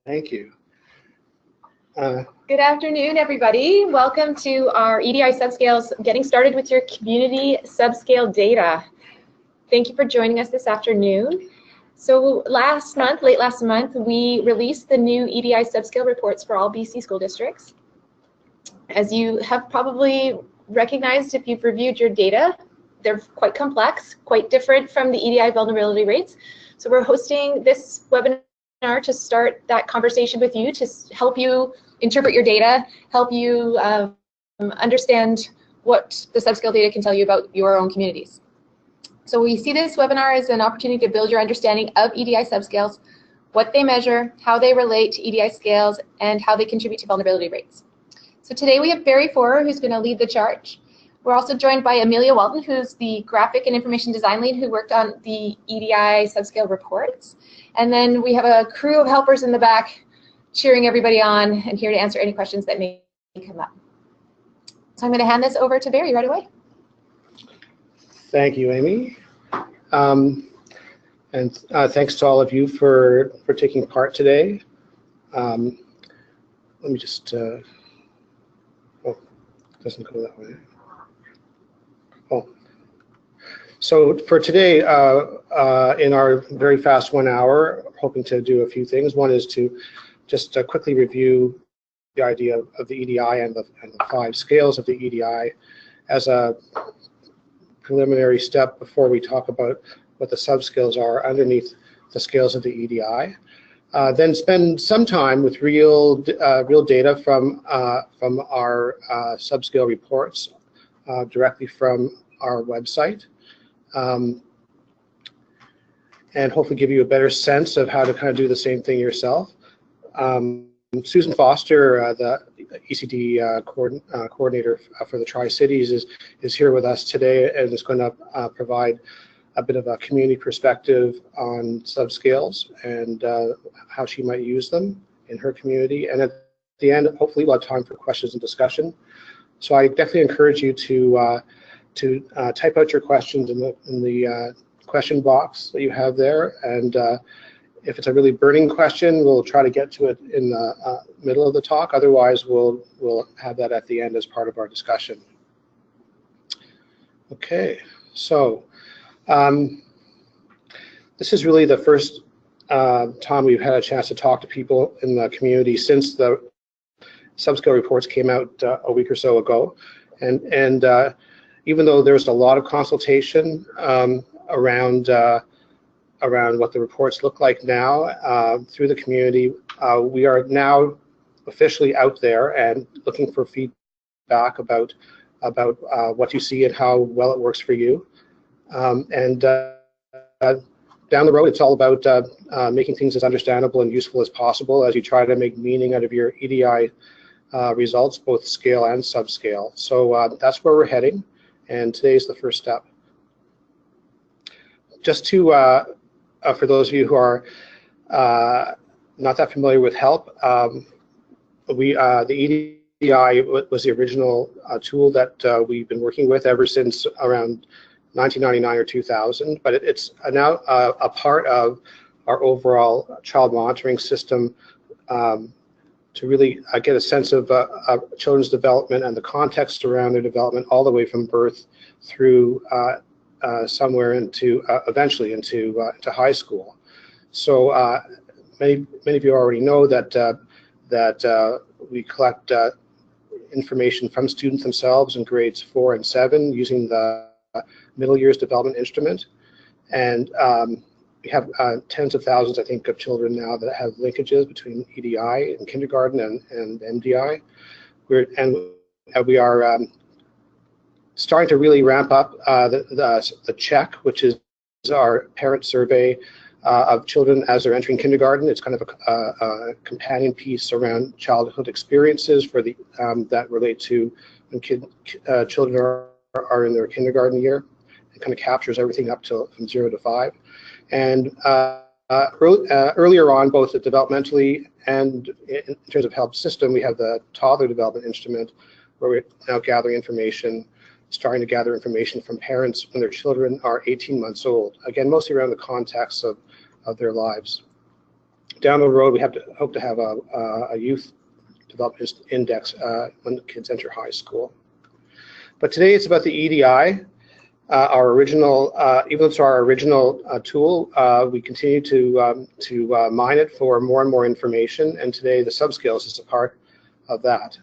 Thank you. Good afternoon, everybody. Welcome to our EDI Subscales, getting started with your Community Subscale Data. Thank you for joining us this afternoon. So late last month, we released the new EDI Subscale reports for all BC school districts. As you have probably recognized if you've reviewed your data, they're quite complex, quite different from the EDI vulnerability rates. So we're hosting this webinar to start that conversation with you, to help you interpret your data, help you understand what the subscale data can tell you about your own communities. So we see this webinar as an opportunity to build your understanding of EDI subscales, what they measure, how they relate to EDI scales, and how they contribute to vulnerability rates. So today we have Barry Forer, who's going to lead the charge. We're also joined by Amelia Walton, who's the graphic and information design lead who worked on the EDI subscale reports. And then we have a crew of helpers in the back cheering everybody on and here to answer any questions that may come up. So I'm going to hand this over to Barry right away. Thank you, Amy. And thanks to all of you for taking part today. Let me just, oh, it doesn't go that way. Oh. So for today, in our very fast 1 hour, hoping to do a few things. One is to just quickly review the idea of the EDI and the 5 scales of the EDI as a preliminary step before we talk about what the subscales are underneath the scales of the EDI. Then spend some time with real data from our subscale reports directly from our website. And hopefully give you a better sense of how to kind of do the same thing yourself. Susan Foster, the ECD coordinator for the Tri-Cities, is here with us today and is going to provide a bit of a community perspective on subscales and how she might use them in her community. And at the end, hopefully we'll have time for questions and discussion. So I definitely encourage you to type out your questions in the question box that you have there, and if it's a really burning question, we'll try to get to it in the middle of the talk. Otherwise, we'll have that at the end as part of our discussion. Okay, so this is really the first time we've had a chance to talk to people in the community since the subscale reports came out a week or so ago, and even though there's a lot of consultation around what the reports look like now through the community, we are now officially out there and looking for feedback about what you see and how well it works for you. And down the road, it's all about making things as understandable and useful as possible as you try to make meaning out of your EDI results, both scale and subscale. So that's where we're heading. And today is the first step. Just to, for those of you who are not that familiar with HELP, the EDI was the original tool that we've been working with ever since around 1999 or 2000, but it's now a part of our overall child monitoring system to really get a sense of children's development and the context around their development all the way from birth through somewhere into eventually into high school. So many of you already know that we collect information from students themselves in grades 4 and 7 using the middle years development instrument, and we have tens of thousands, I think, of children now that have linkages between EDI in kindergarten and MDI. We are starting to really ramp up the check, which is our parent survey of children as they're entering kindergarten. It's kind of a companion piece around childhood experiences for the that relate to when children are in their kindergarten year. It kind of captures everything up to from 0 to 5. And earlier on, both developmentally and in terms of HELP system, we have the toddler development instrument, where we're now gathering information, starting to gather information from parents when their children are 18 months old. Again, mostly around the context of their lives. down the road, we hope to have a youth development index when the kids enter high school. But today it's about the EDI, our original, even though it's our original tool, we continue to mine it for more and more information, and today the Subskills is a part of that.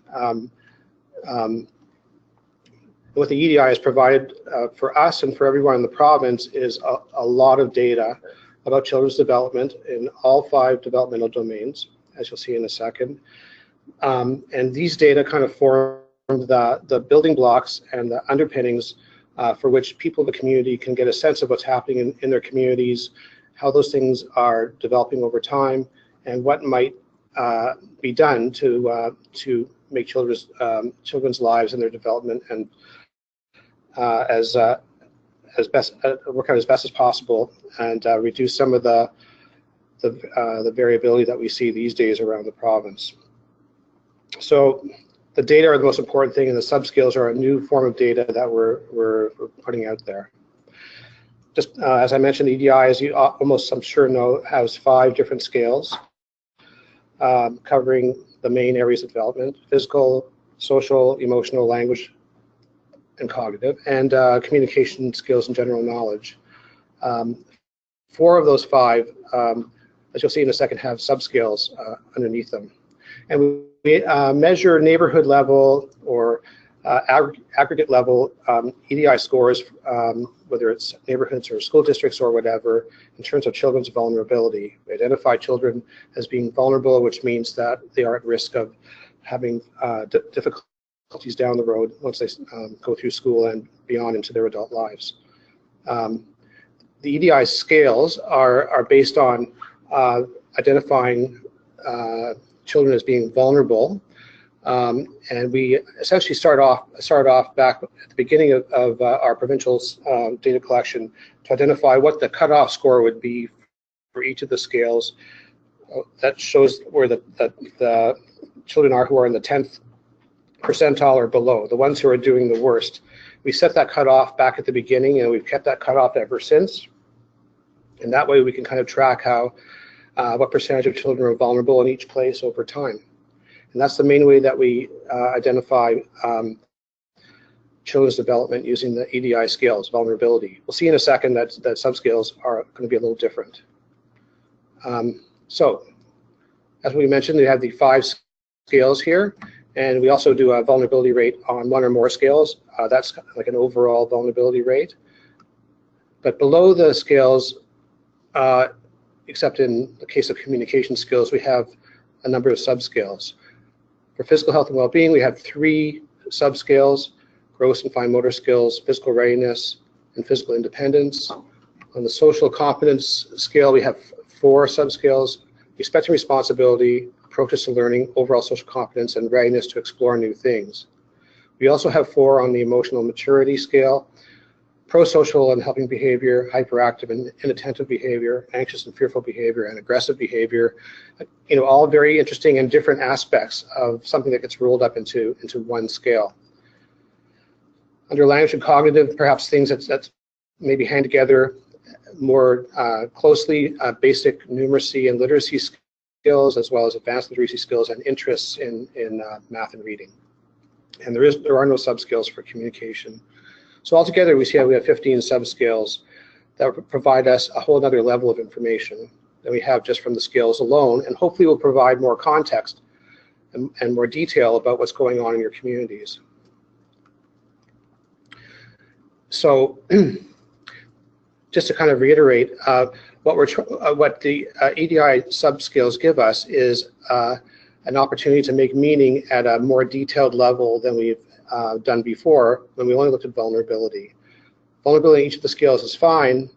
What the EDI has provided for us and for everyone in the province is a lot of data about children's development in all 5 developmental domains, as you'll see in a second. And these data kind of form the building blocks and the underpinnings for which people in the community can get a sense of what's happening in their communities, how those things are developing over time, and what might be done to make children's lives and their development and work out as best as possible, and reduce some of the variability that we see these days around the province. So the data are the most important thing, and the subskills are a new form of data that we're putting out there. Just as I mentioned, the EDI, as you almost, I'm sure, know, has 5 different scales covering the main areas of development: physical, social, emotional, language, and cognitive, and communication skills and general knowledge. 4 of those 5, as you'll see in a second, have subskills underneath them. And we measure neighborhood level or aggregate level EDI scores, whether it's neighborhoods or school districts or whatever, in terms of children's vulnerability. We identify children as being vulnerable, which means that they are at risk of having difficulties down the road once they go through school and beyond into their adult lives. The EDI scales are based on identifying children as being vulnerable, and we essentially start off back at the beginning of our provincial data collection to identify what the cutoff score would be for each of the scales. That shows where the children are who are in the 10th percentile or below, the ones who are doing the worst. We set that cutoff back at the beginning, and we've kept that cutoff ever since. And that way we can kind of track what percentage of children are vulnerable in each place over time. And that's the main way that we identify children's development using the EDI scales, vulnerability. We'll see in a second that subscales are going to be a little different. So, as we mentioned, we have the 5 scales here, and we also do a vulnerability rate on 1 or more scales. That's like an overall vulnerability rate. But below the scales, except in the case of communication skills, we have a number of subscales. For physical health and well-being, we have 3 subscales: gross and fine motor skills, physical readiness, and physical independence. On the social competence scale, we have 4 subscales: respect and responsibility, approaches to learning, overall social competence, and readiness to explore new things. We also have 4 on the emotional maturity scale: pro-social and helping behavior, hyperactive and inattentive behavior, anxious and fearful behavior, and aggressive behavior. All very interesting and different aspects of something that gets rolled up into 1 scale. Under language and cognitive, perhaps things that maybe hang together more closely: basic numeracy and literacy skills, as well as advanced literacy skills and interests in math and reading. And there are no subskills for communication. So altogether, we have 15 subscales that provide us a whole other level of information than we have just from the scales alone, and hopefully will provide more context and more detail about what's going on in your communities. So just to kind of reiterate, what the EDI subscales give us is an opportunity to make meaning at a more detailed level than we've done before, when we only looked at vulnerability. Vulnerability in each of the scales is fine,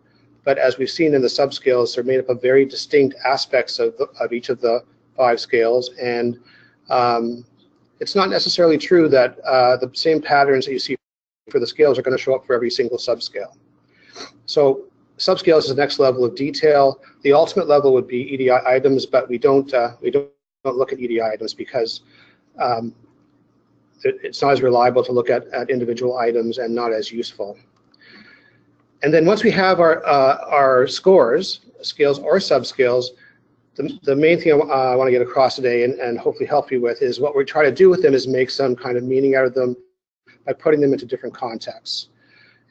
but as we've seen in the subscales, they're made up of very distinct aspects of each of the 5 scales, and it's not necessarily true that the same patterns that you see for the scales are going to show up for every single subscale. So subscales is the next level of detail. The ultimate level would be EDI items, but we don't look at EDI items because it's not as reliable to look at individual items, and not as useful. And then once we have our scores, scales or subscales, the main thing I want to get across today and hopefully help you with is what we try to do with them is make some kind of meaning out of them by putting them into different contexts.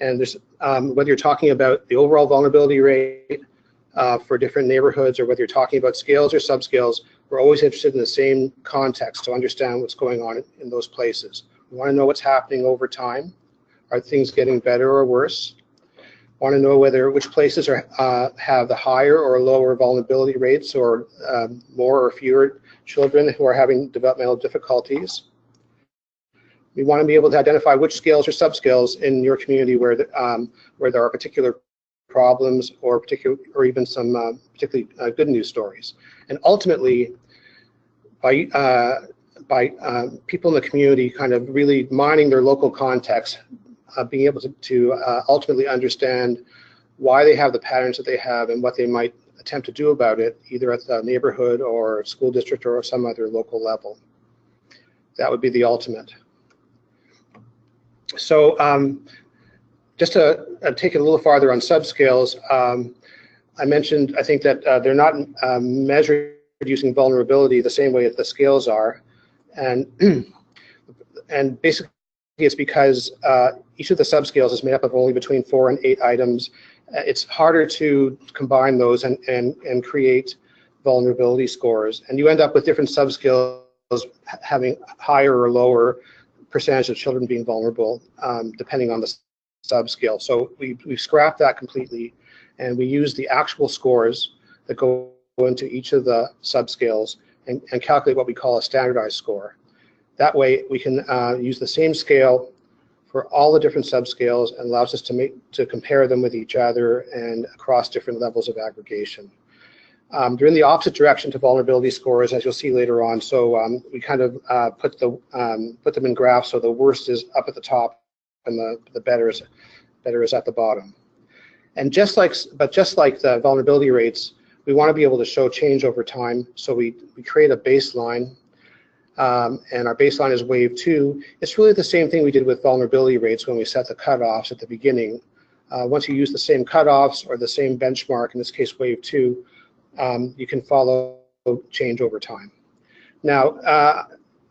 And there's, whether you're talking about the overall vulnerability rate for different neighborhoods, or whether you're talking about scales or subscales, we're always interested in the same context to understand what's going on in those places. We want to know what's happening over time. Are things getting better or worse? Want to know which places have the higher or lower vulnerability rates, or more or fewer children who are having developmental difficulties. We want to be able to identify which scales or subscales in your community where there are particular problems or even some particularly good news stories. And ultimately, by people in the community kind of really mining their local context, being able to ultimately understand why they have the patterns that they have and what they might attempt to do about it, either at the neighborhood or school district or some other local level. That would be the ultimate. So just to take it a little farther on subscales, I mentioned, I think that they're not measured using vulnerability the same way that the scales are. And basically it's because each of the subscales is made up of only between 4 and 8 items. It's harder to combine those and create vulnerability scores. And you end up with different subscales having higher or lower percentage of children being vulnerable, depending on the subscale. So we've scrapped that completely, and we use the actual scores that go into each of the subscales and calculate what we call a standardized score. That way we can use the same scale for all the different subscales, and allows us to compare them with each other and across different levels of aggregation. They're in the opposite direction to vulnerability scores, as you'll see later on. So we kind of put them in graphs, so the worst is up at the top and the better is at the bottom. And just like the vulnerability rates, we want to be able to show change over time. So we create a baseline, and our baseline is wave 2. It's really the same thing we did with vulnerability rates when we set the cutoffs at the beginning. Once you use the same cutoffs or the same benchmark, in this case wave 2, you can follow change over time. Now,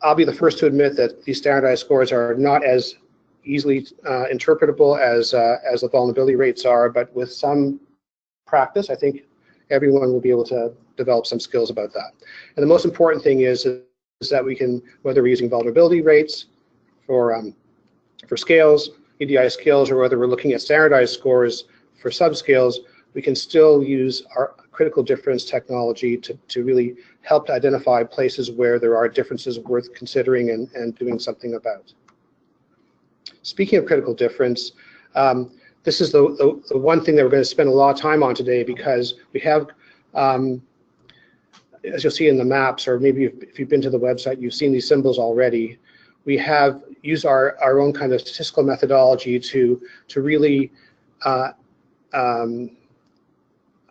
I'll be the first to admit that these standardized scores are not as easily interpretable as the vulnerability rates are, but with some practice, I think everyone will be able to develop some skills about that. And the most important thing is that we can, whether we're using vulnerability rates for scales, EDI scales, or whether we're looking at standardized scores for subscales, we can still use our critical difference technology to really help to identify places where there are differences worth considering and doing something about. Speaking of critical difference, this is the one thing that we're going to spend a lot of time on today, because we have, as you'll see in the maps, or maybe if you've been to the website, you've seen these symbols already. We have used our own kind of statistical methodology to really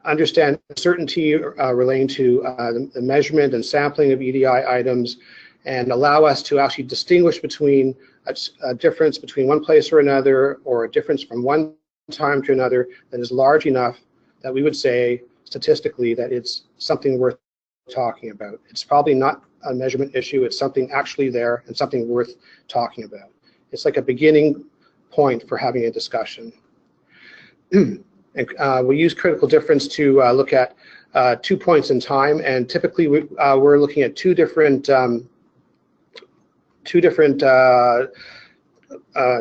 understand certainty relating to the measurement and sampling of EDI items, and allow us to actually distinguish between a difference between one place or another, or a difference from one time to another that is large enough that we would say statistically that it's something worth talking about. It's probably not a measurement issue, it's something actually there and something worth talking about. It's like a beginning point for having a discussion. And we use critical difference to look at 2 points in time, and typically we're looking at two different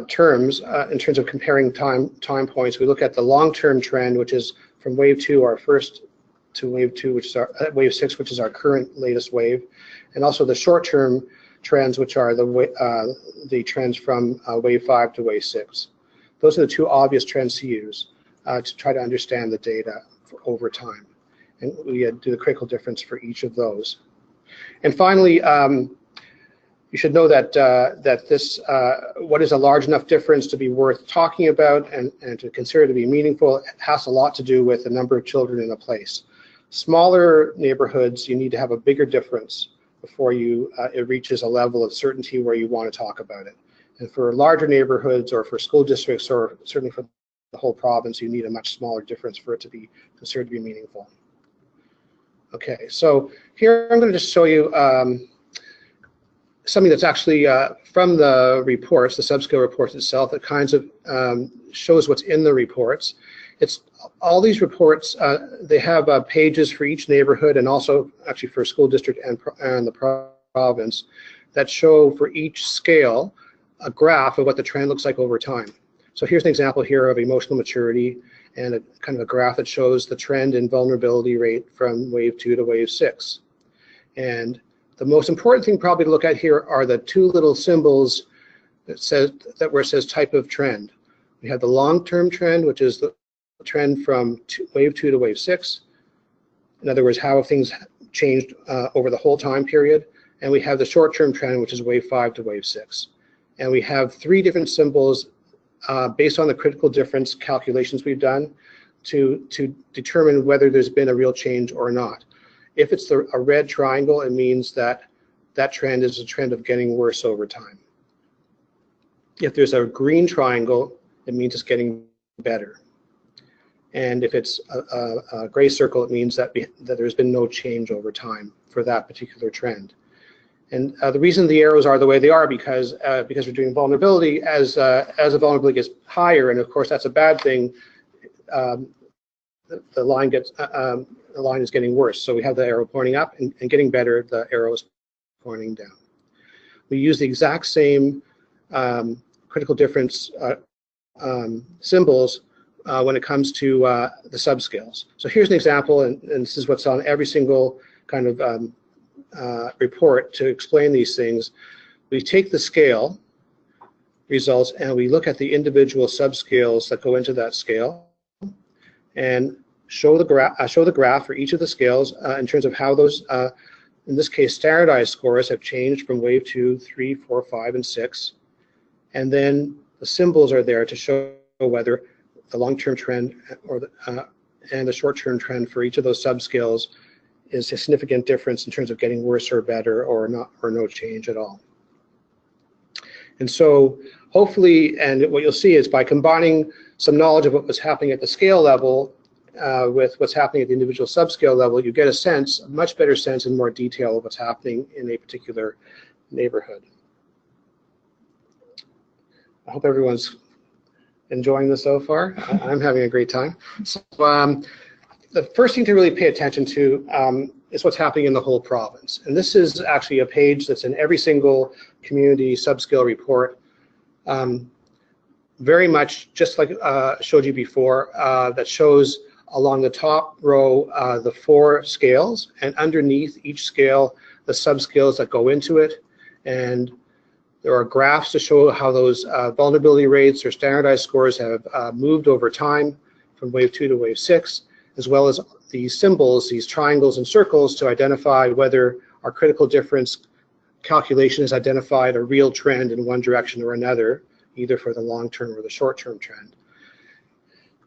terms in terms of comparing time points. We look at the long-term trend, which is from wave 2, our first, to wave 2, which is wave 6, which is our current latest wave, and also the short-term trends, which are the trends from wave 5 to wave 6. Those are the two obvious trends to use to try to understand the data over time, and we do the critical difference for each of those. And finally, you should know that this, what is a large enough difference to be worth talking about and to consider to be meaningful, has a lot to do with the number of children in a place. Smaller neighborhoods, you need to have a bigger difference before it reaches a level of certainty where you want to talk about it. And for larger neighborhoods, or for school districts, or certainly for the whole province, you need a much smaller difference for it to be considered to be meaningful. Okay, so here I'm going to just show you something that's actually from the reports, the subscale reports itself, that kinds of shows what's in the reports. It's all these reports, they have pages for each neighborhood and also actually for school district and the province that show for each scale a graph of what the trend looks like over time. So here's an example here of emotional maturity and a kind of a graph that shows the trend in vulnerability rate from wave 2 to wave 6. And the most important thing probably to look at here are the two little symbols that where it says type of trend. We have the long-term trend, which is the trend from wave 2 to wave 6. In other words, how have things changed over the whole time period. And we have the short-term trend, which is wave 5 to wave 6. And we have three different symbols based on the critical difference calculations we've done to determine whether there's been a real change or not. If it's a red triangle, it means that that trend is a trend of getting worse over time. If there's a green triangle, it means it's getting better. And if it's a gray circle, it means that there's been no change over time for that particular trend. And the reason the arrows are the way they are because we're doing vulnerability. As the vulnerability gets higher, and of course that's a bad thing, the line is getting worse. So we have the arrow pointing up and getting better, the arrow is pointing down. We use the exact same critical difference symbols when it comes to the subscales. So here's an example, and this is what's on every single kind of report to explain these things. We take the scale results and we look at the individual subscales that go into that scale and show the graph for each of the scales in terms of how those, in this case, standardized scores have changed from wave 2, 3, 4, 5, and 6. And then the symbols are there to show whether the long-term trend or and the short-term trend for each of those subscales is a significant difference in terms of getting worse or better or not, or no change at all. And so hopefully, and what you'll see is by combining some knowledge of what was happening at the scale level with what's happening at the individual subscale level, you get a sense, a much better sense in more detail of what's happening in a particular neighborhood. I hope everyone's enjoying this so far. I'm having a great time. So, the first thing to really pay attention to is what's happening in the whole province. And this is actually a page that's in every single community subscale report, very much just like I showed you before, that shows along the top row the 4 scales, and underneath each scale the subscales that go into it. And there are graphs to show how those vulnerability rates or standardized scores have moved over time from wave 2 to wave 6, as well as these symbols, these triangles and circles, to identify whether our critical difference calculation has identified a real trend in one direction or another, either for the long-term or the short-term trend.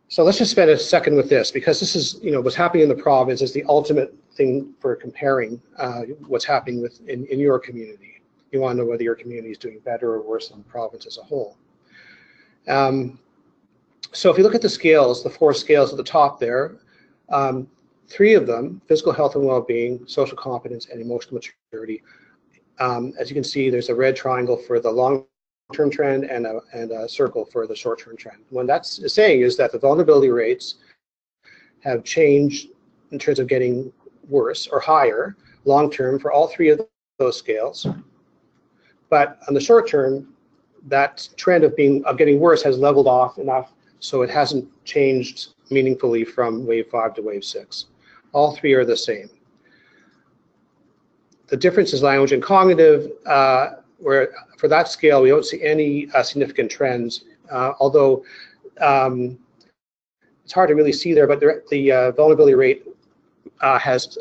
So let's just spend a second with this, because this is, what's happening in the province is the ultimate thing for comparing what's happening in your community. You want to know whether your community is doing better or worse than the province as a whole. So if you look at the scales, the 4 scales at the top there, 3 of them, physical health and well-being, social competence, and emotional maturity. As you can see, there's a red triangle for the long-term trend and a circle for the short-term trend. What that's saying is that the vulnerability rates have changed in terms of getting worse or higher long-term for all 3 of those scales. But on the short-term, that trend of getting worse has leveled off enough so it hasn't changed meaningfully from wave 5 to wave 6. All 3 are the same. The difference is language and cognitive, where for that scale we don't see any significant trends, although it's hard to really see there, but the vulnerability rate has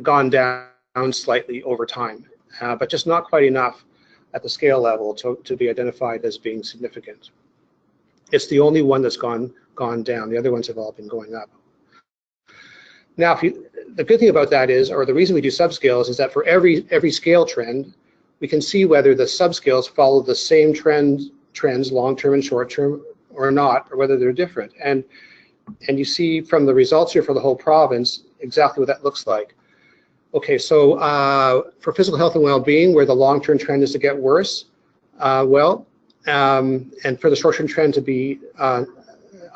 gone down slightly over time, but just not quite enough at the scale level to be identified as being significant. It's the only one that's gone down. The other ones have all been going up. Now, the good thing about that is, or the reason we do subscales, is that for every scale trend, we can see whether the subscales follow the same trends, long-term and short-term, or not, or whether they're different. And you see from the results here for the whole province exactly what that looks like. Okay, so for physical health and well-being, where the long-term trend is to get worse, and for the short-term trend to be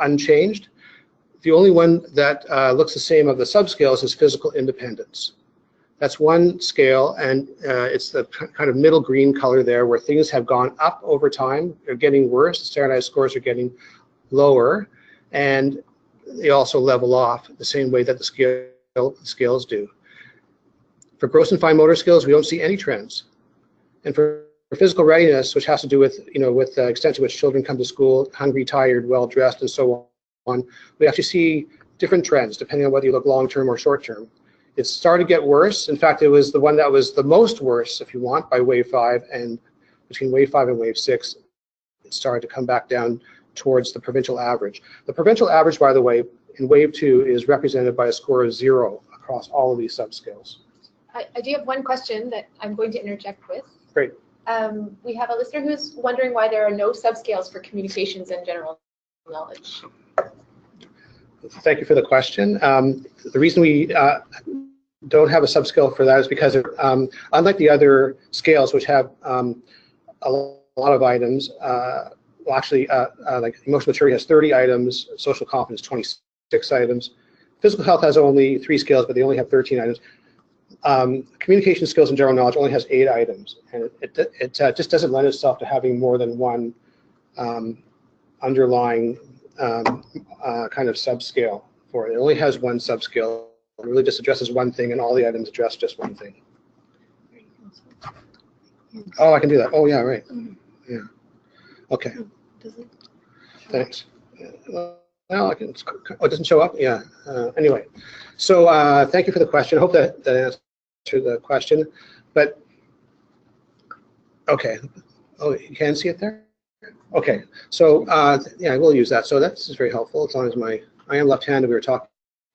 unchanged, the only one that looks the same of the subscales is physical independence. That's one scale, and it's the kind of middle green color there, where things have gone up over time. They're getting worse. The standardized scores are getting lower, and they also level off the same way that the scales do. For gross and fine motor skills, we don't see any trends. And for physical readiness, which has to do with, with the extent to which children come to school hungry, tired, well dressed, and so on, we actually see different trends depending on whether you look long term or short term. It started to get worse. In fact, it was the one that was the most worse, if you want, by wave 5, and between wave 5 and wave 6, it started to come back down towards the provincial average. The provincial average, by the way, in wave 2 is represented by a score of 0 across all of these subscales. I do have one question that I'm going to interject with. Great. We have a listener who's wondering why there are no subscales for communications and general knowledge. Thank you for the question. The reason we don't have a subscale for that is because, unlike the other scales, which have a lot of items, well, actually, like emotional maturity has 30 items, social competence 26 items. Physical health has only 3 scales, but they only have 13 items. Communication skills and general knowledge only has 8 items, and it just doesn't lend itself to having more than one underlying kind of subscale for it. It only has one subscale. It really just addresses one thing, and all the items address just one thing. Oh, I can do that. Oh, yeah, right. Yeah. Okay. Thanks. Well, I can. Oh, it doesn't show up. Yeah. Anyway, so thank you for the question. I hope that answered the question. But okay. Oh, you can see it there. Okay. So yeah, I will use that. So this is very helpful. As long as I am left-handed. We were talking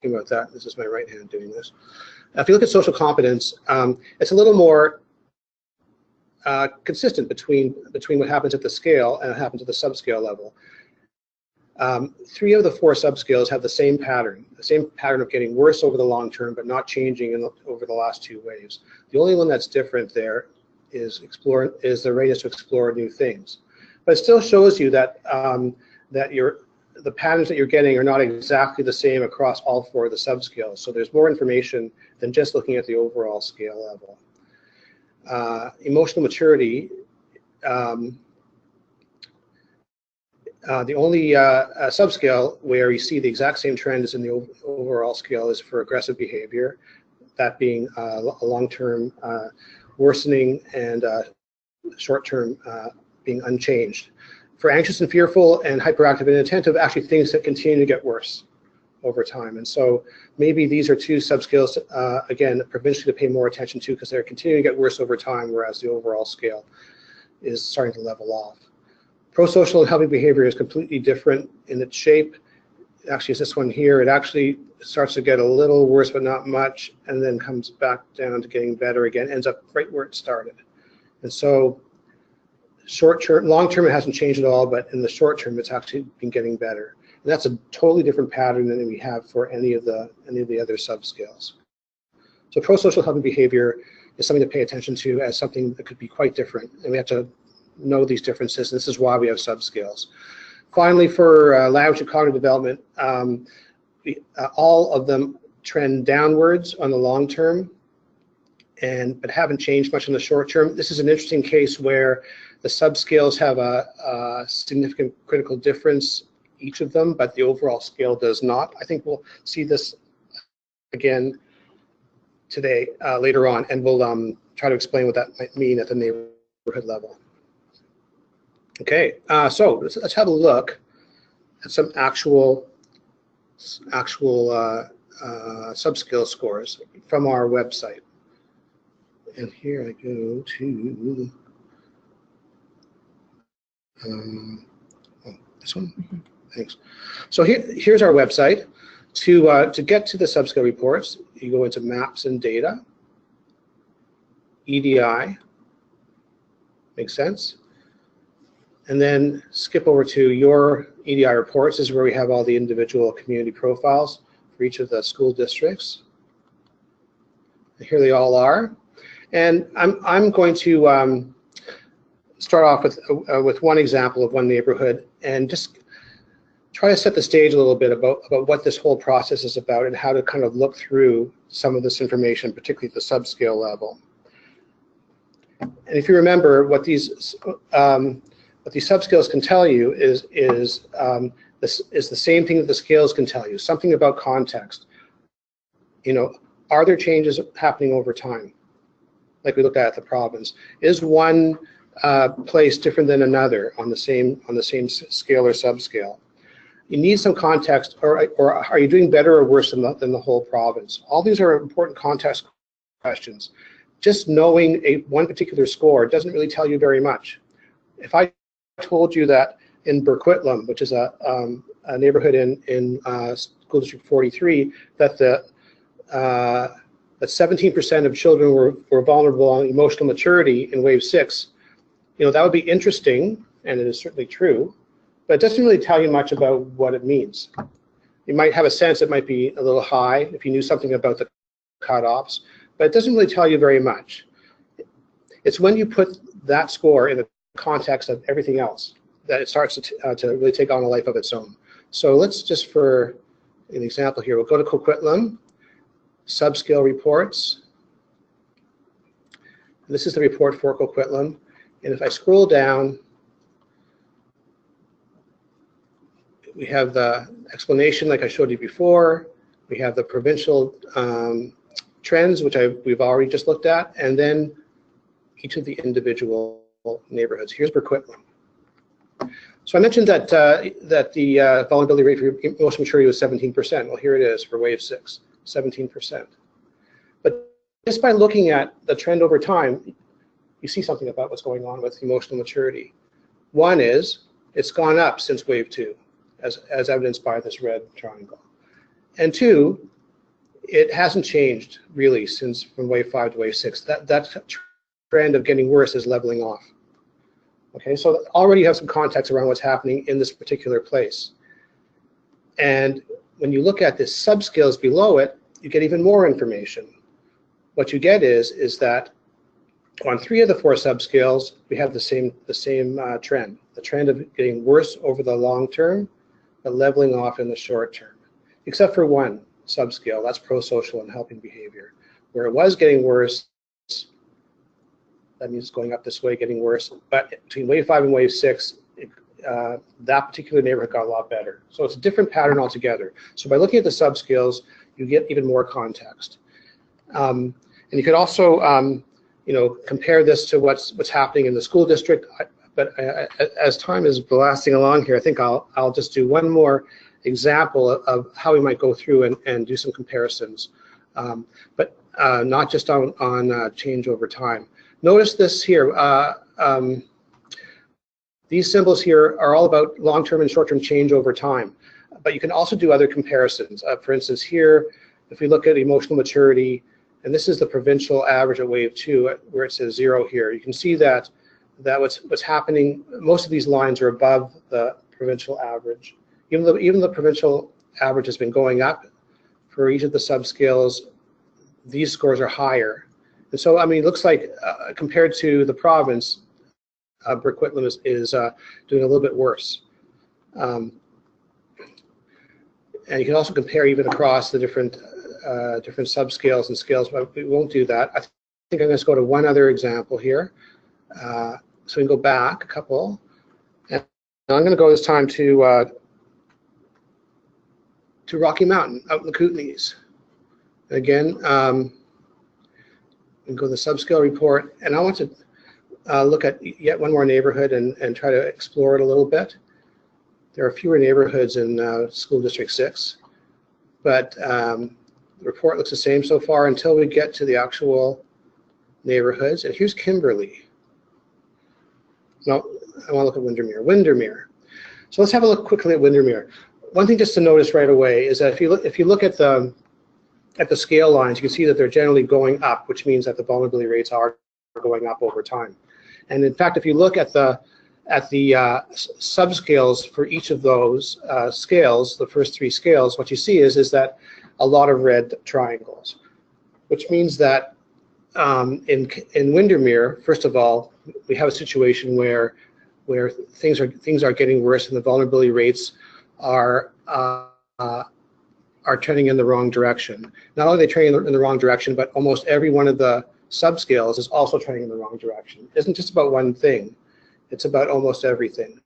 about that. This is my right hand doing this. If you look at social competence, it's a little more consistent between what happens at the scale and what happens at the subscale level. 3 of the 4 subscales have the same pattern of getting worse over the long term, but not changing over the last 2 waves. The only one that's different there is the readiness to explore new things. But it still shows you that the patterns that you're getting are not exactly the same across all 4 of the subscales. So there's more information than just looking at the overall scale level. Emotional maturity. The only subscale where you see the exact same trend as in the overall scale is for aggressive behavior, that being a long-term worsening and short-term being unchanged. For anxious and fearful and hyperactive and inattentive, actually things that continue to get worse over time. And so maybe these are 2 subscales, again, provincially to pay more attention to because they're continuing to get worse over time, whereas the overall scale is starting to level off. Prosocial and helping behavior is completely different in its shape. Actually, it's this one here. It actually starts to get a little worse, but not much, and then comes back down to getting better again, ends up right where it started. And so short term, long term, it hasn't changed at all, but in the short term, it's actually been getting better. And that's a totally different pattern than we have for any of the other subscales. So prosocial helping behavior is something to pay attention to as something that could be quite different, and we have to know these differences. This is why we have subscales. Finally, for language and cognitive development, all of them trend downwards on the long term, but haven't changed much in the short term. This is an interesting case where the subscales have a significant critical difference, each of them, but the overall scale does not. I think we'll see this again today, later on, and we'll try to explain what that might mean at the neighborhood level. Okay, so let's have a look at some actual subscale scores from our website. And here I go to this one. Thanks. So here's our website. To get to the subscale reports, you go into Maps and Data, EDI. Makes sense? And then skip over to your EDI reports. This is where we have all the individual community profiles for each of the school districts. Here they all are. And I'm going to start off with one example of one neighborhood and just try to set the stage a little bit about what this whole process is about and how to kind of look through some of this information, particularly at the subscale level. And if you remember, what these subscales can tell you is the same thing that the scales can tell you, something about context. You know, are there changes happening over time? Like we looked at the province. Is one place different than another on the same scale or subscale? You need some context, or are you doing better or worse than the whole province? All these are important context questions. Just knowing one particular score doesn't really tell you very much. If I told you that in Coquitlam, which is a neighborhood in School District 43, that 17% of children were vulnerable on emotional maturity in wave 6, you know, that would be interesting, and it is certainly true, but it doesn't really tell you much about what it means. You might have a sense it might be a little high if you knew something about the cutoffs, but it doesn't really tell you very much. It's when you put that score in the context of everything else that it starts to really take on a life of its own. So let's just, for an example here, we'll go to Coquitlam, Subscale reports. This is the report for Coquitlam. And if I scroll down, we have the explanation like I showed you before. We have the provincial trends, which we've already just looked at, and then each of the individual neighborhoods. Here's Coquitlam. So I mentioned that the vulnerability rate for emotional maturity was 17%. Well, here it is for wave 6, 17%. But just by looking at the trend over time, you see something about what's going on with emotional maturity. One is it's gone up since wave 2, as evidenced by this red triangle. And 2, it hasn't changed really since from wave 5 to wave 6. That trend of getting worse is leveling off. Okay, so already you have some context around what's happening in this particular place. And when you look at the subscales below it, you get even more information. What you get is that on 3 of the 4 subscales, we have the same trend. The trend of getting worse over the long term, but leveling off in the short term. Except for one subscale, that's pro-social and helping behavior, where it was getting worse. That means it's going up this way, getting worse. But between wave 5 and wave 6, that particular neighborhood got a lot better. So it's a different pattern altogether. So by looking at the subscales, you get even more context. And you could also, you know, compare this to what's happening in the school district. But as time is blasting along here, I think I'll just do one more example of how we might go through and do some comparisons, but not just on change over time. Notice this here. These symbols here are all about long-term and short-term change over time, but you can also do other comparisons. For instance, here, if we look at emotional maturity, and this is the provincial average at wave 2, where it says 0 here, you can see that what's happening, most of these lines are above the provincial average. Even the provincial average has been going up for each of the subscales. These scores are higher. And so, I mean, it looks like compared to the province, Coquitlam is doing a little bit worse. And you can also compare even across the different subscales and scales, but we won't do that. I think I'm going to go to one other example here. So we can go back a couple. And I'm going to go this time to Rocky Mountain, out in the Kootenays. And again, we can go to the subscale report, and I want to look at yet one more neighborhood and try to explore it a little bit. There are fewer neighborhoods in School District 6, but the report looks the same so far until we get to the actual neighborhoods. And here's Kimberley. No, I want to look at Windermere. Windermere. So let's have a look quickly at Windermere. One thing just to notice right away is that if you look at the scale lines, you can see that they're generally going up, which means that the vulnerability rates are going up over time. And in fact, if you look at the subscales for each of those scales, the first 3 scales, what you see is that a lot of red triangles. which means that in Windermere, first of all, we have a situation where things are getting worse and the vulnerability rates are trending in the wrong direction. Not only are they trending in the wrong direction, but almost every one of the subscales is also trending in the wrong direction. It isn't just about one thing. It's about almost everything.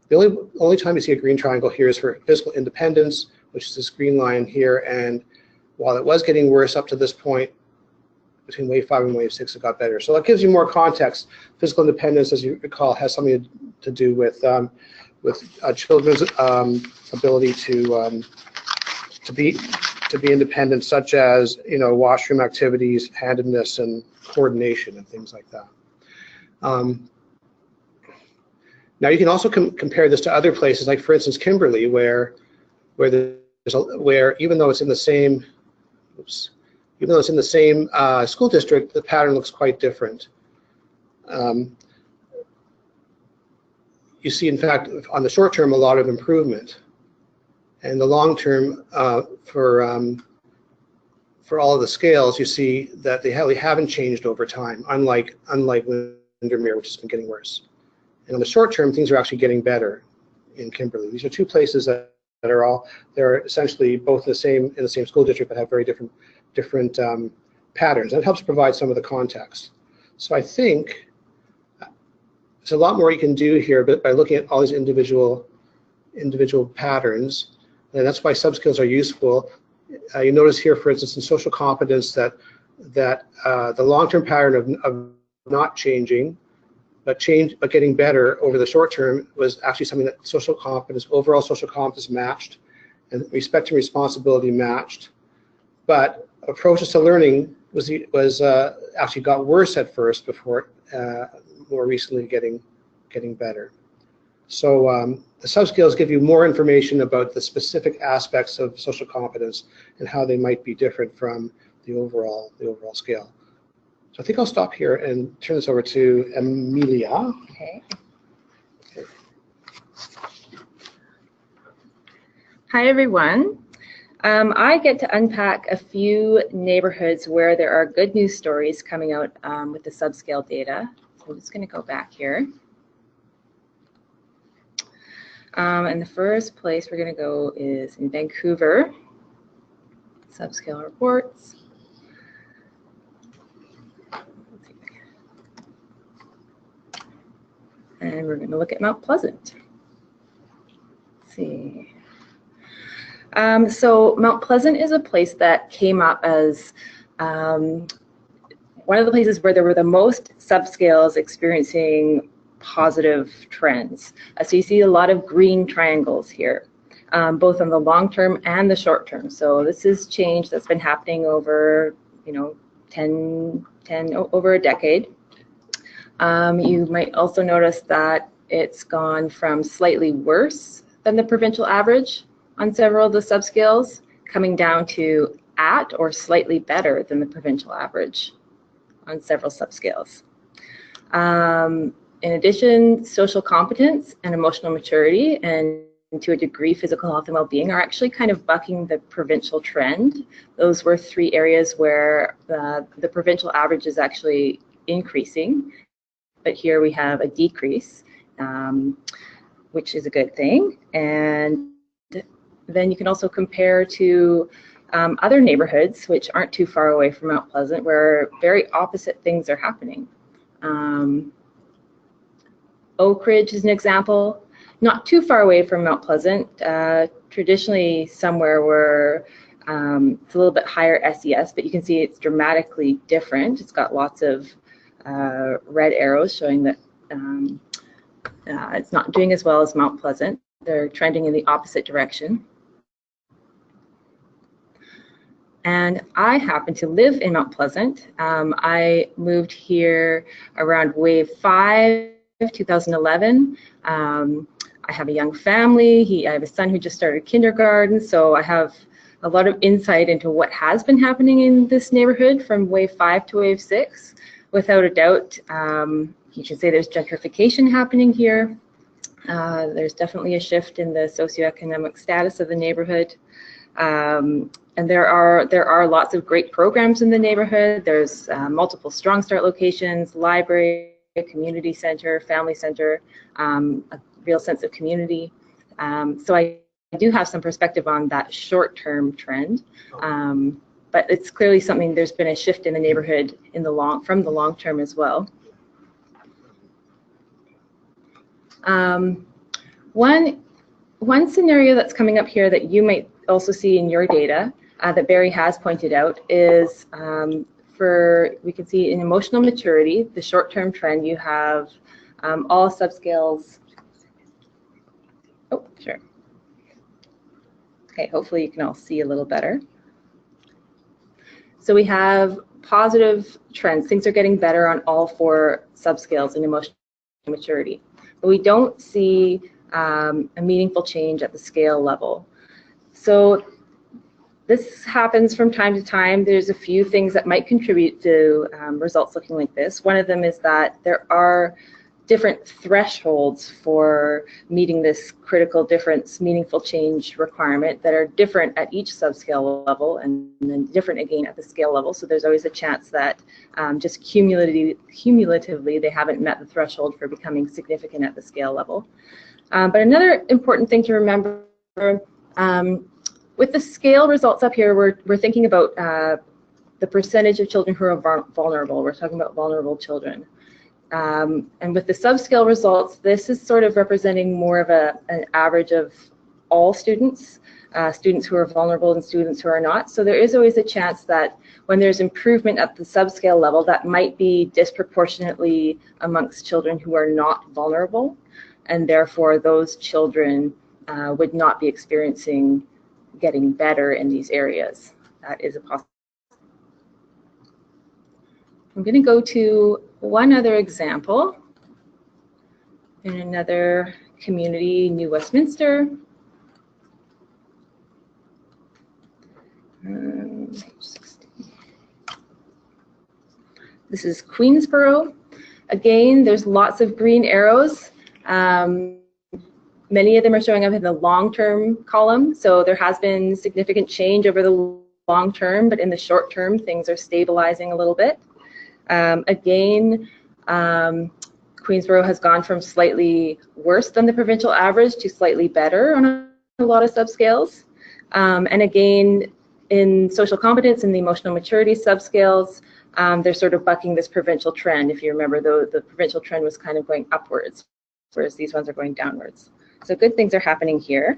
The only time you see a green triangle here is for physical independence, which is this green line here. And while it was getting worse up to this point, between wave 5 and wave 6, it got better. So that gives you more context. Physical independence, as you recall, has something to do with children's ability to be independent, such as washroom activities, handedness, and coordination, and things like that. Now you can also compare this to other places, like for instance Kimberley, where even though it's in the same school district, the pattern looks quite different. You see, in fact, on the short term, a lot of improvement, and the long term for all of the scales, you see that they haven't changed over time, unlike Windermere, which has been getting worse. And on the short term, things are actually getting better in Kimberley. These are two places they're essentially both in the same school district, but have very different patterns. That helps provide some of the context. So I think there's a lot more you can do here, but by looking at all these individual patterns, and that's why subskills are useful. You notice here, for instance, in social competence, that the long-term pattern of not changing, but getting better over the short term was actually something that overall social competence matched, and respect and responsibility matched. But approaches to learning was actually got worse at first before more recently getting better. So the subscales give you more information about the specific aspects of social competence and how they might be different from the overall scale. So I think I'll stop here and turn this over to Amelia. Okay. Hi, everyone. I get to unpack a few neighborhoods where there are good news stories coming out with the subscale data. So I'm just going to go back here. And the first place we're going to go is in Vancouver, Subscale reports. And we're going to look at Mount Pleasant. Let's see. So Mount Pleasant is a place that came up as one of the places where there were the most subscales experiencing positive trends. So you see a lot of green triangles here, both on the long term and the short term. So this is change that's been happening over, over a decade. You might also notice that it's gone from slightly worse than the provincial average on several of the subscales, coming down to at or slightly better than the provincial average on several subscales. In addition, social competence and emotional maturity, and to a degree physical health and well-being, are actually kind of bucking the provincial trend. Those were three areas where the provincial average is actually increasing, but here we have a decrease, which is a good thing. And then you can also compare to other neighborhoods which aren't too far away from Mount Pleasant, where very opposite things are happening. Oak Ridge is an example, not too far away from Mount Pleasant, traditionally somewhere where it's a little bit higher SES, but you can see it's dramatically different. It's got lots of red arrows showing that it's not doing as well as Mount Pleasant. They're trending in the opposite direction. And I happen to live in Mount Pleasant. I moved here around wave 5, 2011. I have a young family. I have a son who just started kindergarten, so I have a lot of insight into what has been happening in this neighborhood from wave 5 to wave 6. Without a doubt, you should say there's gentrification happening here. There's definitely a shift in the socioeconomic status of the neighborhood. And there are lots of great programs in the neighborhood. There's multiple Strong Start locations, library, community center, family center, a real sense of community. So I do have some perspective on that short-term trend, but it's clearly something. There's been a shift in the neighborhood from the long term as well. One scenario that's coming up here that you might also see in your data that Barry has pointed out is we can see in emotional maturity, the short-term trend, you have all subscales. Oh, sure. Okay, hopefully you can all see a little better. So we have positive trends. Things are getting better on all 4 subscales in emotional maturity. But we don't see a meaningful change at the scale level. So this happens from time to time. There's a few things that might contribute to results looking like this. One of them is that there are different thresholds for meeting this critical difference, meaningful change requirement that are different at each subscale level and then different again at the scale level. So there's always a chance that just cumulatively they haven't met the threshold for becoming significant at the scale level. But another important thing to remember, with the scale results up here, we're thinking about the percentage of children who are vulnerable. We're talking about vulnerable children. And with the subscale results, this is sort of representing more of an average of all students, students who are vulnerable and students who are not. So there is always a chance that when there's improvement at the subscale level, that might be disproportionately amongst children who are not vulnerable, and therefore those children would not be experiencing getting better in these areas. That is a possibility. I'm going to go to one other example in another community, New Westminster. This is Queensborough. Again, there's lots of green arrows. Many of them are showing up in the long-term column, so there has been significant change over the long term, but in the short term, things are stabilizing a little bit. Again, Queensborough has gone from slightly worse than the provincial average to slightly better on a lot of subscales. And again, in social competence and the emotional maturity subscales, they're sort of bucking this provincial trend. If you remember, the provincial trend was kind of going upwards, whereas these ones are going downwards. So good things are happening here.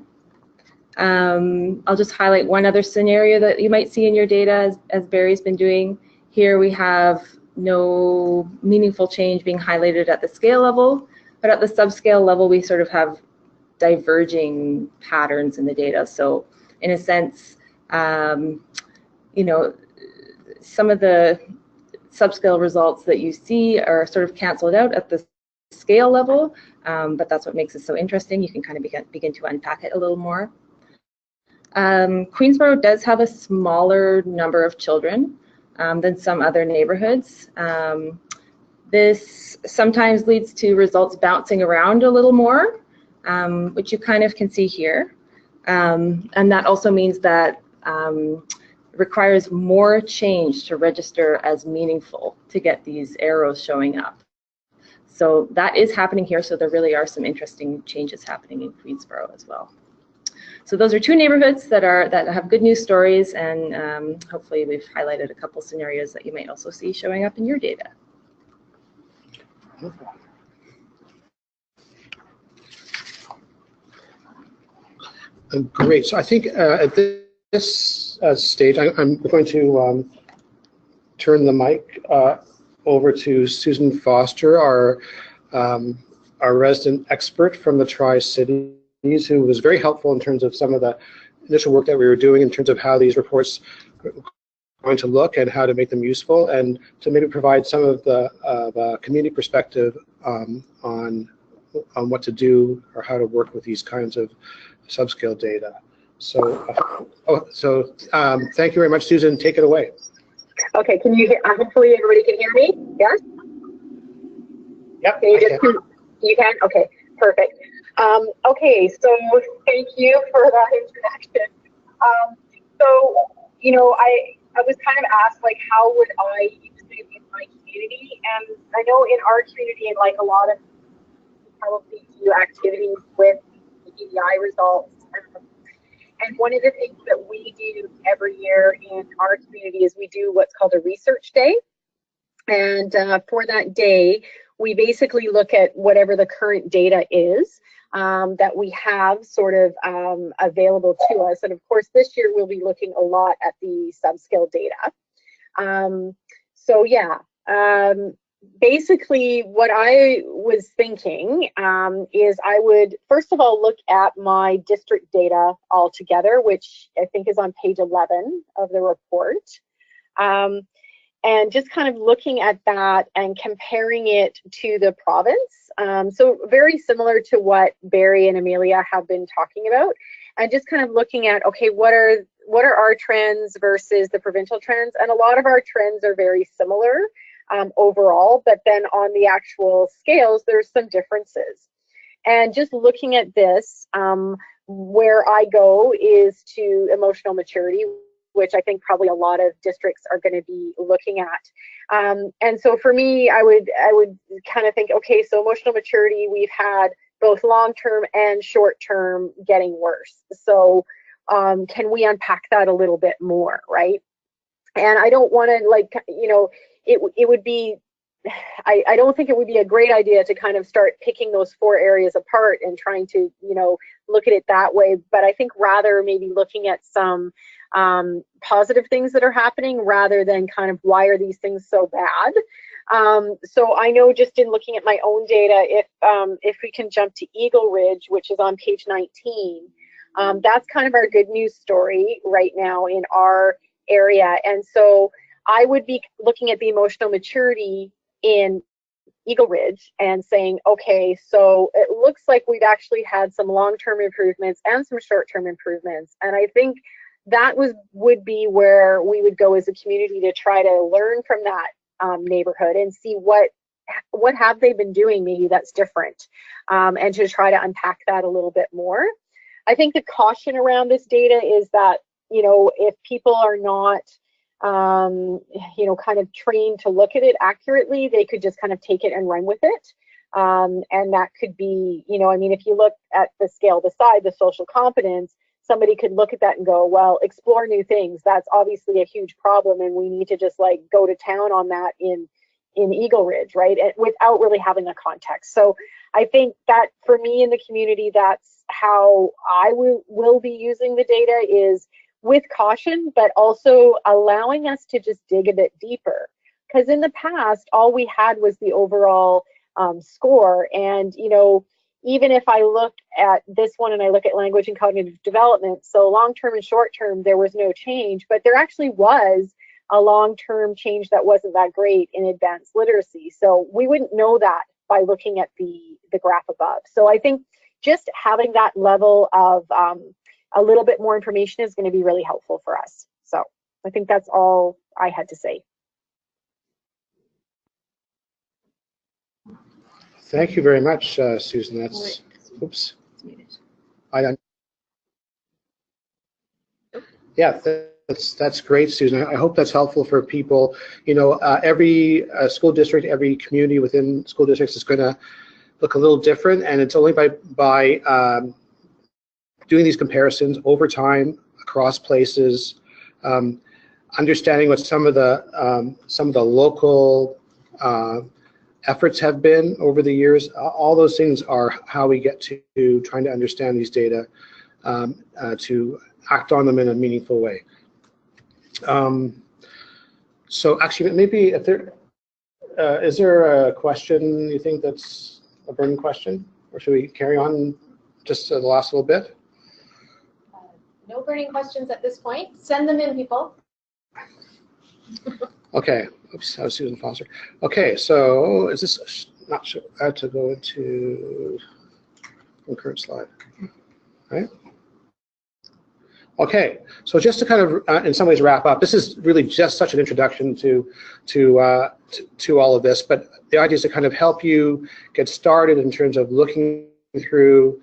I'll just highlight one other scenario that you might see in your data, as Barry's been doing. Here we have no meaningful change being highlighted at the scale level, but at the subscale level, we sort of have diverging patterns in the data. So in a sense, you know, some of the subscale results that you see are sort of canceled out at the scale level, but that's what makes it so interesting. You can kind of begin to unpack it a little more. Queensborough does have a smaller number of children than some other neighborhoods. This sometimes leads to results bouncing around a little more, which you kind of can see here. And that also means that requires more change to register as meaningful to get these arrows showing up. So that is happening here, so there really are some interesting changes happening in Queensborough as well. So those are two neighborhoods that have good news stories, and hopefully we've highlighted a couple scenarios that you might also see showing up in your data. Great. So I think at this stage, I'm going to turn the mic over to Susan Foster, our resident expert from the Tri-Cities, who was very helpful in terms of some of the initial work that we were doing in terms of how these reports are going to look and how to make them useful, and to maybe provide some of the community perspective on what to do or how to work with these kinds of subscale data. So, thank you very much, Susan. Take it away. Okay, can you hear? Hopefully everybody can hear me. Yes. Yep. You can. Okay, perfect. Okay, so thank you for that introduction. So, you know, I was kind of asked, like, how would I use it in my community? And I know in our community, and like a lot of probably do activities with the EDI results. And one of the things that we do every year in our community is we do what's called a research day. And for that day, we basically look at whatever the current data is that we have sort of available to us. And of course, this year we'll be looking a lot at the subscale data. So yeah, basically what I was thinking is I would first of all look at my district data altogether, which I think is on page 11 of the report. And just kind of looking at that and comparing it to the province. So very similar to what Barry and Amelia have been talking about, and just kind of looking at, okay, what are our trends versus the provincial trends? And a lot of our trends are very similar overall, but then on the actual scales, there's some differences. And just looking at this, where I go is to emotional maturity, which I think probably a lot of districts are going to be looking at. And so for me, I would kind of think, okay, so emotional maturity, we've had both long-term and short-term getting worse. So can we unpack that a little bit more, right? And I don't want to, like, you know, it would be, I don't think it would be a great idea to kind of start picking those 4 areas apart and trying to, you know, look at it that way. But I think rather maybe looking at some positive things that are happening rather than kind of why are these things so bad. So I know just in looking at my own data, if we can jump to Eagle Ridge, which is on page 19, that's kind of our good news story right now in our area. And so I would be looking at the emotional maturity in Eagle Ridge and saying, okay, so it looks like we've actually had some long-term improvements and some short-term improvements. And I think that would be where we would go as a community to try to learn from that neighborhood and see what have they been doing maybe that's different, and to try to unpack that a little bit more. I think the caution around this data is that, you know, if people are not you know, kind of trained to look at it accurately, they could just kind of take it and run with it. And that could be, you know, I mean, if you look at the scale beside the social competence, somebody could look at that and go, well, explore new things. That's obviously a huge problem, and we need to just like go to town on that in Eagle Ridge, right? And without really having a context. So I think that for me in the community, that's how I will be using the data, is with caution, but also allowing us to just dig a bit deeper. Because in the past, all we had was the overall score. And, you know, even if I look at this one and I look at language and cognitive development, so long-term and short-term, there was no change, but there actually was a long-term change that wasn't that great in advanced literacy. So we wouldn't know that by looking at the graph above. So I think just having that level of a little bit more information is going to be really helpful for us. So I think that's all I had to say. Thank you very much, Susan. That's, oops. Yeah, that's great, Susan. I hope that's helpful for people. You know, every school district, every community within school districts is going to look a little different, and it's only by doing these comparisons over time across places, understanding what some of the local efforts have been over the years. All those things are how we get to trying to understand these data, to act on them in a meaningful way. So actually, maybe if there is there a question you think that's a burning question, or should we carry on just the last little bit? No burning questions at this point. Send them in, people. Okay. Oops, that was Susan Foster. Okay, so is this not sure? I have to go into the current slide, right? Okay, so just to kind of, in some ways, wrap up. This is really just such an introduction to all of this, but the idea is to kind of help you get started in terms of looking through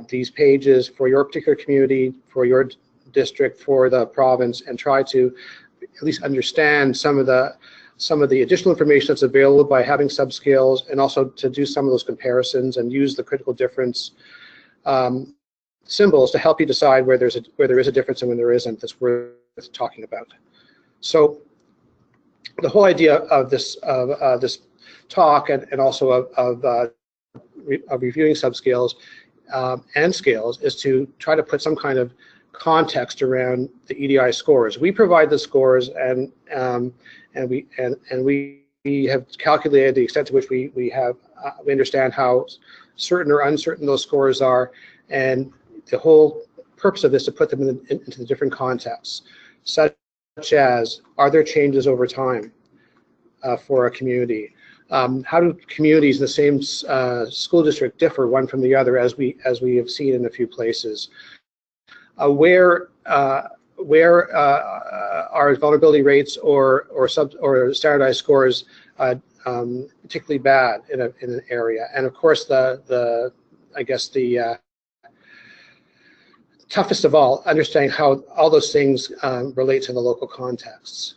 these pages for your particular community, for your district, for the province, and try to at least understand some of the additional information that's available by having subscales, and also to do some of those comparisons and use the critical difference symbols to help you decide where there is a difference and when there isn't, that's worth talking about. So the whole idea of this talk and also of reviewing subscales and scales is to try to put some kind of context around the EDI scores. We provide the scores, and we have calculated the extent to which we understand how certain or uncertain those scores are, and the whole purpose of this is to put them into the different contexts, such as, are there changes over time for a community? How do communities in the same school district differ one from the other, as we have seen in a few places? Where are vulnerability rates or standardized scores particularly bad in an area? And of course, I guess the toughest of all, understanding how all those things relate to the local contexts.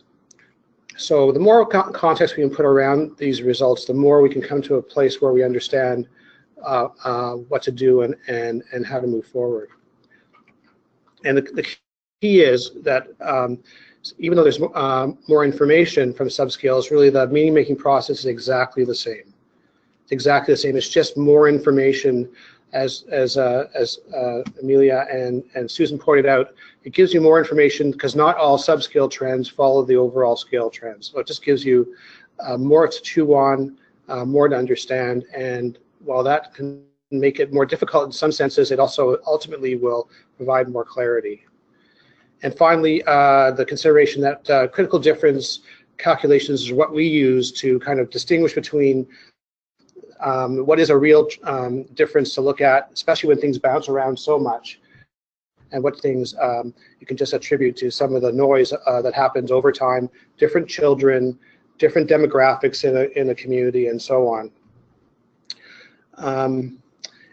So the more context we can put around these results, the more we can come to a place where we understand what to do and how to move forward. And the key is that even though there's more information from subscales, really the meaning-making process is exactly the same. It's exactly the same. It's just more information, as Amelia and Susan pointed out. It gives you more information because not all subscale trends follow the overall scale trends. So it just gives you more to chew on, more to understand, and while that can make it more difficult in some senses, it also ultimately will provide more clarity. And finally, the consideration that critical difference calculations is what we use to kind of distinguish between what is a real difference to look at, especially when things bounce around so much, and what things you can just attribute to some of the noise that happens over time, different children, different demographics in a community, and so on.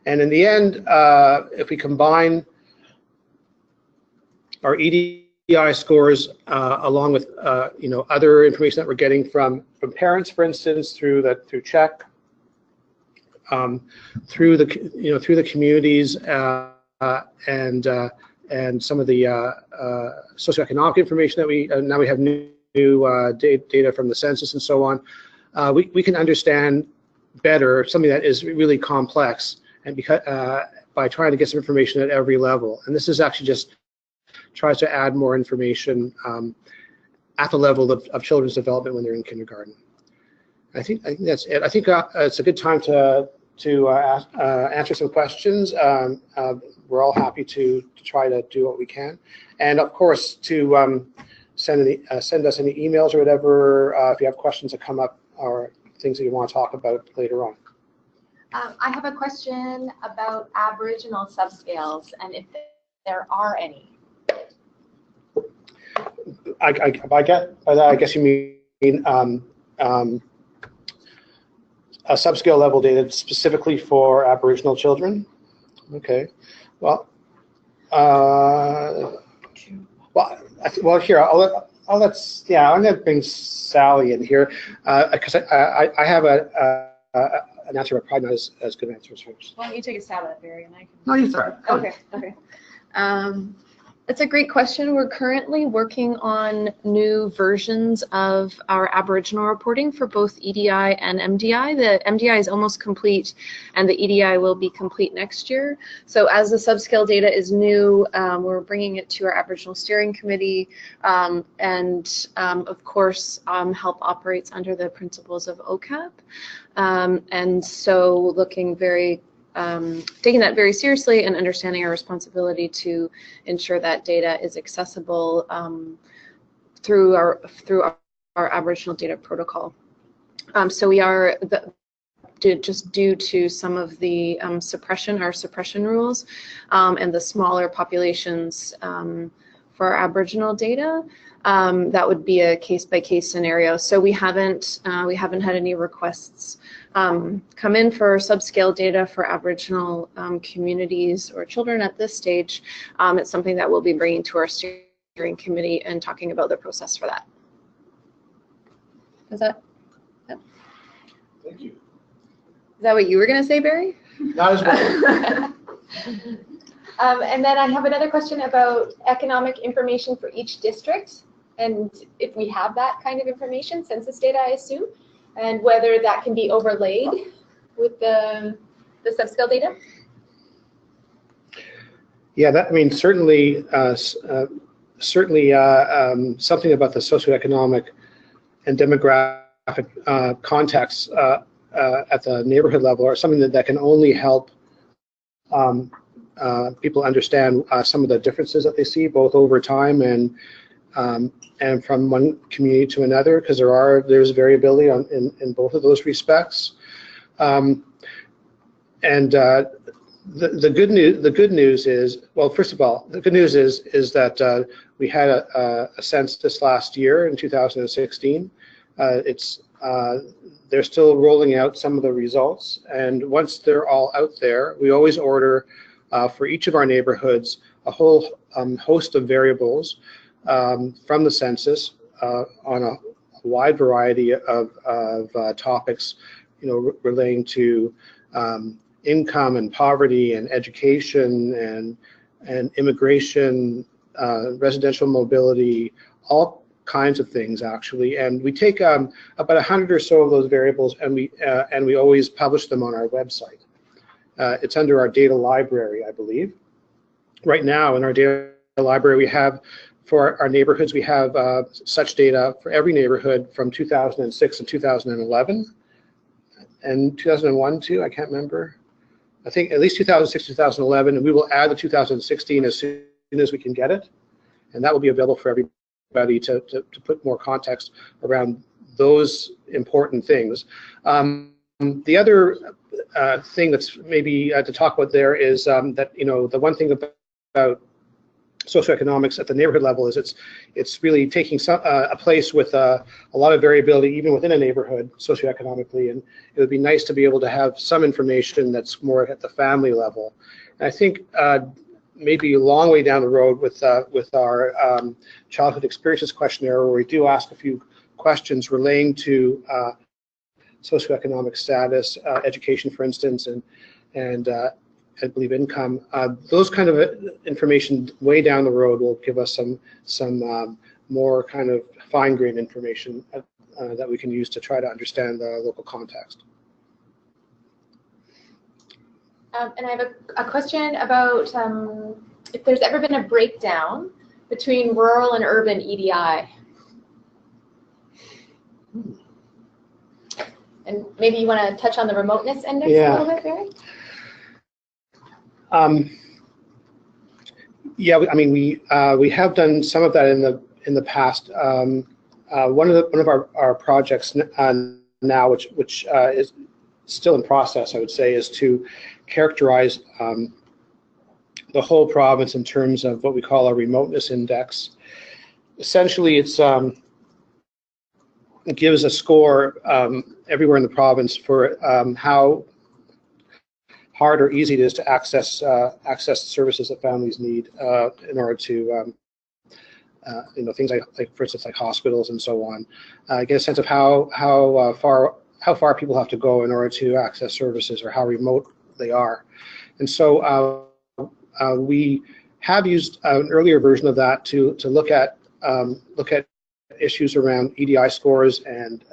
And in the end, if we combine our EDI scores along with other information that we're getting from parents, for instance, through CHEC, through the communities and some of the socioeconomic information that we now have new data from the census and so on, we can understand better something that is really complex, and because by trying to get some information at every level. And this is actually just tries to add more information at the level of children's development when they're in kindergarten. I think that's it. I think it's a good time to answer some questions. We're all happy to try to do what we can, and of course to send us any emails or whatever if you have questions that come up or things that you want to talk about later on. I have a question about Aboriginal subscales and if there are any. I guess you mean a subscale level data specifically for Aboriginal children. Okay. Well, here I'm going to bring Sally in here because I have an answer, but probably not as good an answer as hers. Why don't you take a stab at it, Barry, and I can. No, you start. Okay. It's a great question. We're currently working on new versions of our Aboriginal reporting for both EDI and MDI. The MDI is almost complete, and the EDI will be complete next year. So as the subscale data is new, we're bringing it to our Aboriginal Steering Committee, and of course, HELP operates under the principles of OCAP. And so looking very taking that very seriously and understanding our responsibility to ensure that data is accessible through our Aboriginal data protocol. So we are just due to some of the suppression rules and the smaller populations for our Aboriginal data, that would be a case-by-case scenario. So we haven't had any requests come in for subscale data for Aboriginal communities or children at this stage. It's something that we'll be bringing to our steering committee and talking about the process for that. Is that? Yep. Thank you. Is that what you were going to say, Barry? Not as well. And then I have another question about economic information for each district, and if we have that kind of information, census data, I assume, and whether that can be overlaid with the subscale data. Yeah, that, I mean, certainly something about the socioeconomic and demographic context at the neighborhood level, or something that can only help people understand some of the differences that they see, both over time and from one community to another, because there's variability in both of those respects. The good news is, well, first of all, the good news is that we had a census last year in 2016. They're still rolling out some of the results, and once they're all out there, we always order for each of our neighborhoods a whole host of variables from the census on a wide variety of topics, relating to income and poverty and education and immigration, residential mobility, all kinds of things actually. And we take about 100 or so of those variables, and we always publish them on our website. It's under our data library, I believe. Right now in our data library, we have, for our neighborhoods, we have such data for every neighborhood from 2006 and 2011 and 2001 too, I can't remember. I think at least 2006, 2011, and we will add the 2016 as soon as we can get it, and that will be available for everybody to put more context around those important things. The other thing that's maybe to talk about there is that the one thing about socioeconomics at the neighborhood level is it's really taking a place with a lot of variability even within a neighborhood socioeconomically, and it would be nice to be able to have some information that's more at the family level. And I think maybe a long way down the road with our childhood experiences questionnaire, where we do ask a few questions relating to socioeconomic status, education, for instance, and I believe income. Those kind of information way down the road will give us some more kind of fine-grained information that we can use to try to understand the local context. And I have a question about if there's ever been a breakdown between rural and urban EDI. And maybe you want to touch on the remoteness index a little bit, Barry? Yeah, I mean, we have done some of that in the past. One of our projects now, which is still in process, I would say, is to characterize the whole province in terms of what we call a remoteness index. Essentially, it gives a score everywhere in the province for how hard or easy it is to access services that families need in order to things like for instance like hospitals and so on. Get a sense of how far people have to go in order to access services, or how remote they are. And so we have used an earlier version of that to look at issues around EDI scores and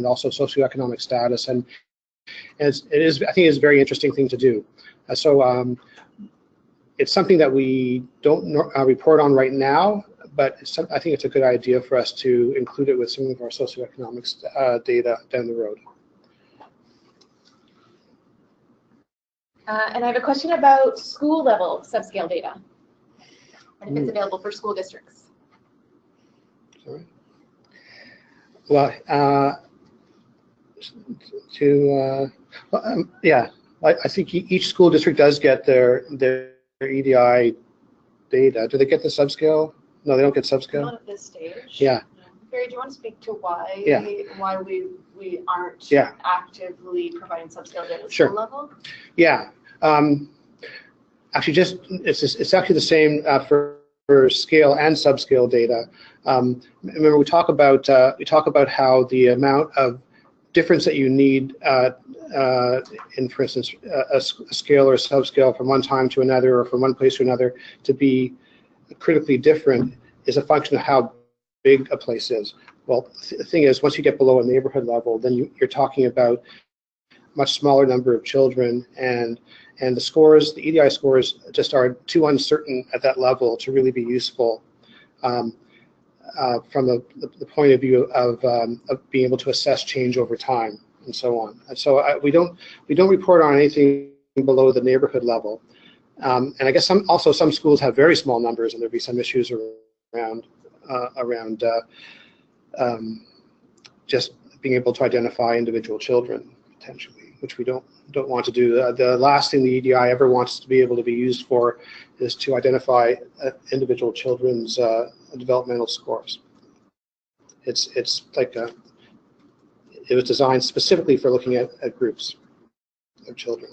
also socioeconomic status, and I think it's a very interesting thing to do. So it's something that we don't report on right now, but I think it's a good idea for us to include it with some of our socioeconomic data down the road. And I have a question about school level subscale data, and if it's available for school districts. Sorry. Well, yeah, I think each school district does get their EDI data. Do they get the subscale? No, they don't get subscale. Not at this stage. Yeah. Barry, do you want to speak to why we aren't actively providing subscale data at school level? Yeah. Actually, it's actually the same for scale and subscale data. Remember, we talk about how the amount of difference that you need in, for instance, a scale or a subscale from one time to another or from one place to another to be critically different is a function of how big a place is. Well, the thing is, once you get below a neighborhood level, then you're talking about a much smaller number of children, and the scores, the EDI scores, just are too uncertain at that level to really be useful from the point of view of being able to assess change over time and so on. And so we don't report on anything below the neighborhood level. And I guess some schools have very small numbers, and there'll be some issues around just being able to identify individual children potentially, which we don't want to do. The last thing the EDI ever wants to be able to be used for is to identify individual children's developmental scores. It's like it was designed specifically for looking at groups of children.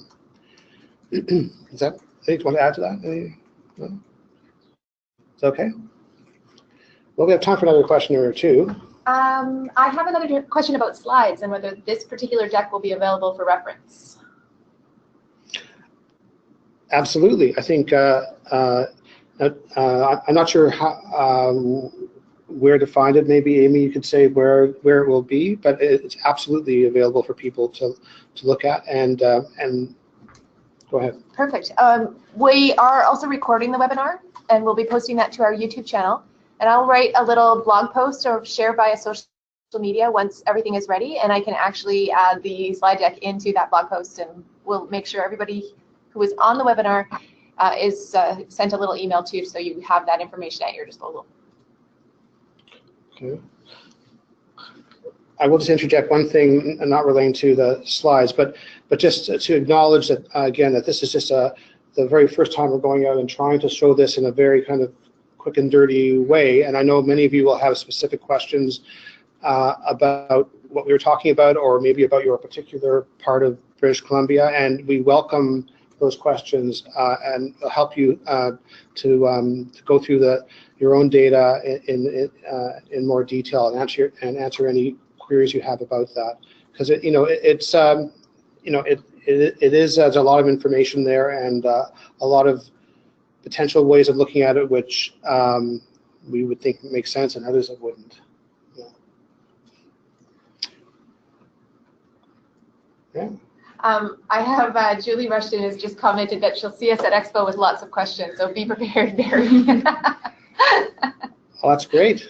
Is that anything you want to add to that? No? Is that okay? Well, we have time for another question or two. I have another question about slides and whether this particular deck will be available for reference. Absolutely. I think I'm not sure how, where to find it. Maybe Amy, you could say where it will be, but it's absolutely available for people to look at and go ahead. Perfect. We are also recording the webinar, and we'll be posting that to our YouTube channel. And I'll write a little blog post or share via social media once everything is ready, and I can actually add the slide deck into that blog post, and we'll make sure everybody who is on the webinar is sent a little email to you, so you have that information at your disposal. Okay. I will just interject one thing, not relating to the slides, but just to acknowledge that again that this is just the very first time we're going out and trying to show this in a very kind of quick and dirty way, and I know many of you will have specific questions about what we were talking about, or maybe about your particular part of British Columbia, and we welcome those questions and help you to go through your own data in more detail and answer any queries you have about that, because there's a lot of information there and a lot of potential ways of looking at it, which we would think make sense and others that wouldn't. Yeah. I have Julie Rushton has just commented that she'll see us at Expo with lots of questions, so be prepared, Barry. Well, that's great.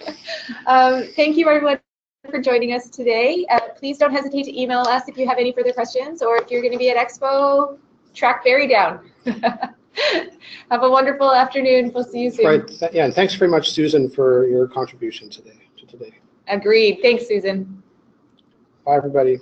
Thank you, everyone, for joining us today. Please don't hesitate to email us if you have any further questions, or if you're going to be at Expo, track Barry down. Have a wonderful afternoon. We'll see you soon. Right. Yeah, and thanks very much, Susan, for your contribution today. Agreed. Thanks, Susan. Bye, everybody.